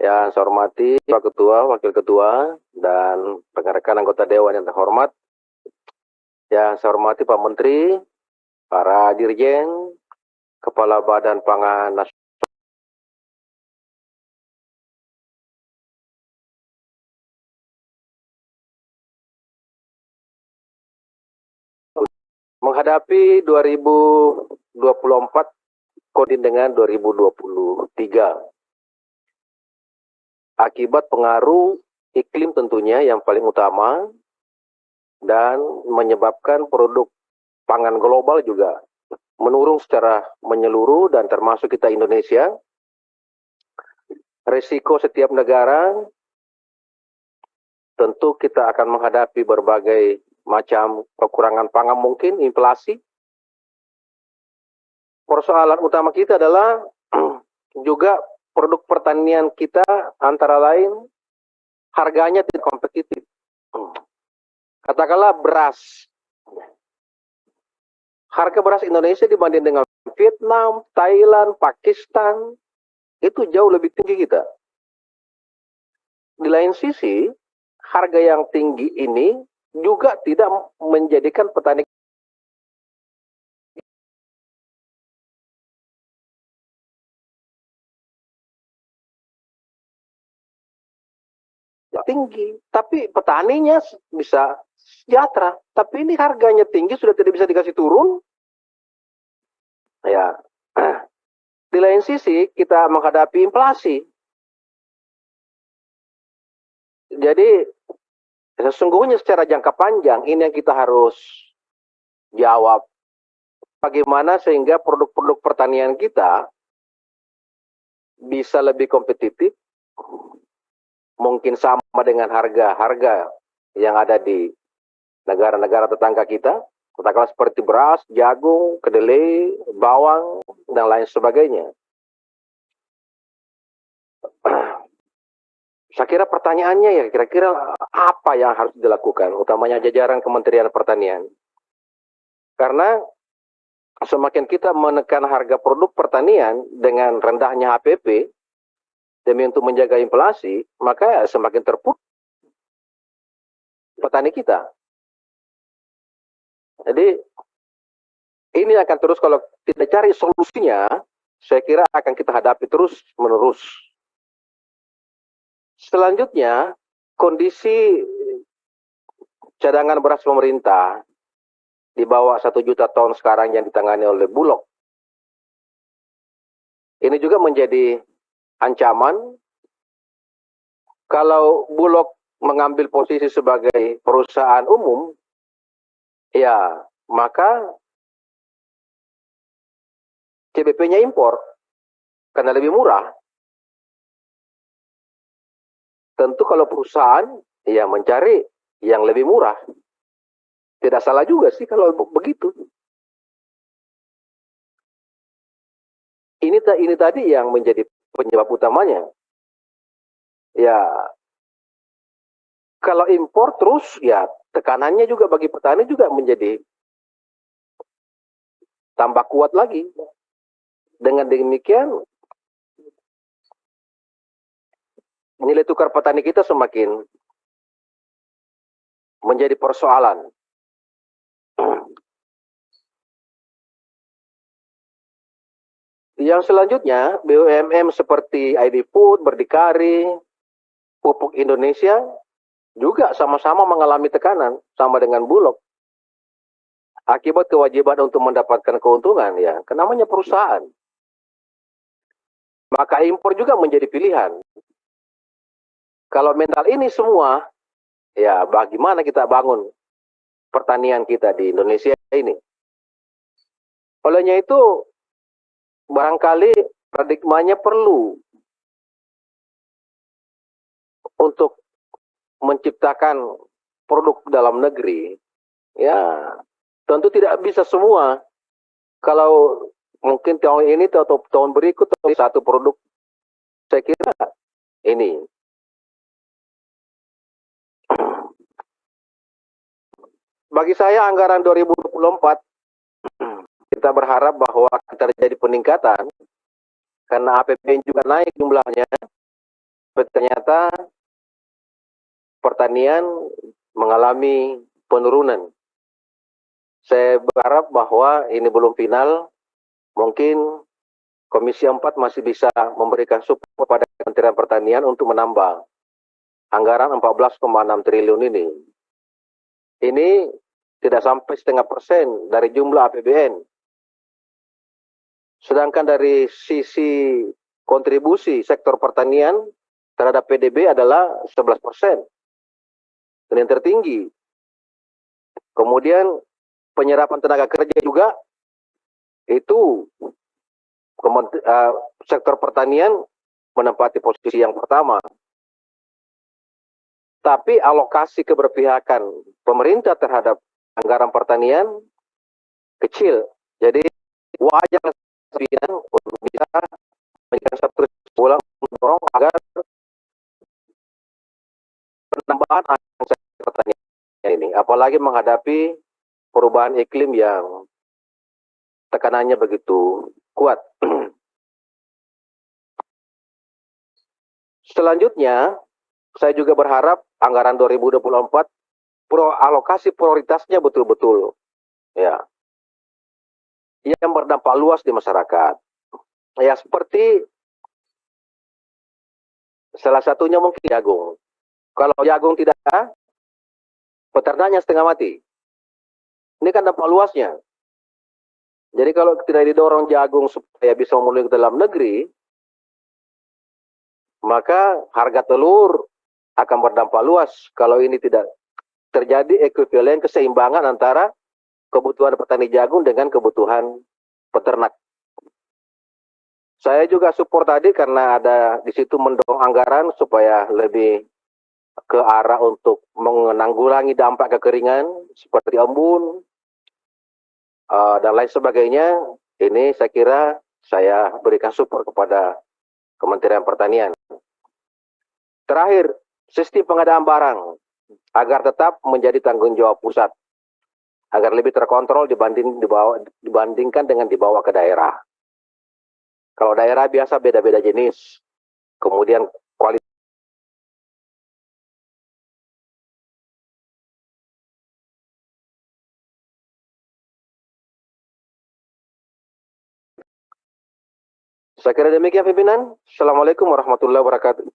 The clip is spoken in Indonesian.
Yang saya hormati Pak Ketua, Wakil Ketua, dan rekan-rekan anggota Dewan yang terhormat. Yang saya hormati Pak Menteri, para Dirjen, Kepala Badan Pangan Nasional, menghadapi 2024 koordin dengan 2023. Akibat pengaruh iklim tentunya yang paling utama dan menyebabkan produk pangan global juga menurun secara menyeluruh dan termasuk kita Indonesia. Risiko setiap negara tentu kita akan menghadapi berbagai macam kekurangan pangan mungkin, inflasi. Persoalan utama kita adalah juga produk pertanian kita antara lain harganya tidak kompetitif. Katakanlah beras. Harga beras Indonesia dibanding dengan Vietnam, Thailand, Pakistan itu jauh lebih tinggi kita. Di lain sisi, harga yang tinggi ini juga tidak menjadikan petani tinggi, tapi petaninya bisa sejahtera. Tapi ini harganya tinggi, sudah tidak bisa dikasih turun. Ya, di lain sisi kita menghadapi inflasi. Jadi sesungguhnya secara jangka panjang ini yang kita harus jawab. Bagaimana sehingga produk-produk pertanian kita bisa lebih kompetitif, mungkin sama dengan harga-harga yang ada di negara-negara tetangga kita, katakanlah seperti beras, jagung, kedelai, bawang, dan lain sebagainya. Saya kira pertanyaannya ya, kira-kira apa yang harus dilakukan, utamanya jajaran Kementerian Pertanian. Karena semakin kita menekan harga produk pertanian dengan rendahnya HPP, demi untuk menjaga inflasi, maka semakin terpuruk petani kita. Jadi, ini akan terus kalau tidak cari solusinya, saya kira akan kita hadapi terus menerus. Selanjutnya, kondisi cadangan beras pemerintah di bawah 1 juta ton sekarang yang ditangani oleh Bulog. Ini juga menjadi ancaman. Kalau Bulog mengambil posisi sebagai perusahaan umum, ya maka CBP-nya impor karena lebih murah. Tentu kalau perusahaan ya mencari yang lebih murah. Tidak salah juga sih kalau begitu. Ini tadi yang menjadi penyebab utamanya. Ya, kalau impor terus ya tekanannya juga bagi petani juga menjadi tambah kuat lagi. Dengan demikian nilai tukar petani kita semakin menjadi persoalan. Yang selanjutnya, BUMN seperti ID Food, Berdikari, Pupuk Indonesia juga sama-sama mengalami tekanan sama dengan Bulog. Akibat kewajiban untuk mendapatkan keuntungan ya, namanya perusahaan. Maka impor juga menjadi pilihan. Kalau mental ini semua, ya bagaimana kita bangun pertanian kita di Indonesia ini? Olehnya itu, barangkali paradigmanya perlu untuk menciptakan produk dalam negeri. Ya, tentu tidak bisa semua. Kalau mungkin tahun ini atau tahun berikut satu produk, saya kira ini. Bagi saya anggaran 2024 kita berharap bahwa terjadi peningkatan karena APBN juga naik jumlahnya. rata-rata pertanian mengalami penurunan. Saya berharap bahwa ini belum final, mungkin Komisi 4 masih bisa memberikan support pada Kementerian Pertanian untuk menambah anggaran 14,6 triliun ini. Ini tidak sampai 0,5% dari jumlah APBN. Sedangkan dari sisi kontribusi sektor pertanian terhadap PDB adalah 11%. Dan yang tertinggi. Kemudian penyerapan tenaga kerja juga itu sektor pertanian menempati posisi yang pertama. Tapi alokasi keberpihakan pemerintah terhadap anggaran pertanian kecil. Jadi wajar untuk bisa menjadi satu bola mendorong agar penambahan anggaran sektor pertanian ini, apalagi menghadapi perubahan iklim yang tekanannya begitu kuat. Selanjutnya, saya juga berharap anggaran 2024 alokasi prioritasnya betul-betul ya yang berdampak luas di masyarakat. Ya seperti salah satunya mungkin jagung. Kalau jagung tidak ada, peternaknya setengah mati. Ini kan dampak luasnya. Jadi kalau tidak didorong jagung supaya bisa memenuhi ke dalam negeri, maka harga telur akan berdampak luas kalau ini tidak terjadi ekuivalen keseimbangan antara kebutuhan petani jagung dengan kebutuhan peternak. Saya juga support tadi karena ada di situ mendorong anggaran supaya lebih ke arah untuk menanggulangi dampak kekeringan seperti embun dan lain sebagainya. Ini saya kira saya berikan support kepada Kementerian Pertanian. Terakhir, sistem pengadaan barang agar tetap menjadi tanggung jawab pusat, agar lebih terkontrol dibandingkan dengan dibawa ke daerah. Kalau daerah biasa beda-beda jenis, kemudian kualitas. Saya kira demikian pimpinan. Assalamualaikum warahmatullahi wabarakatuh.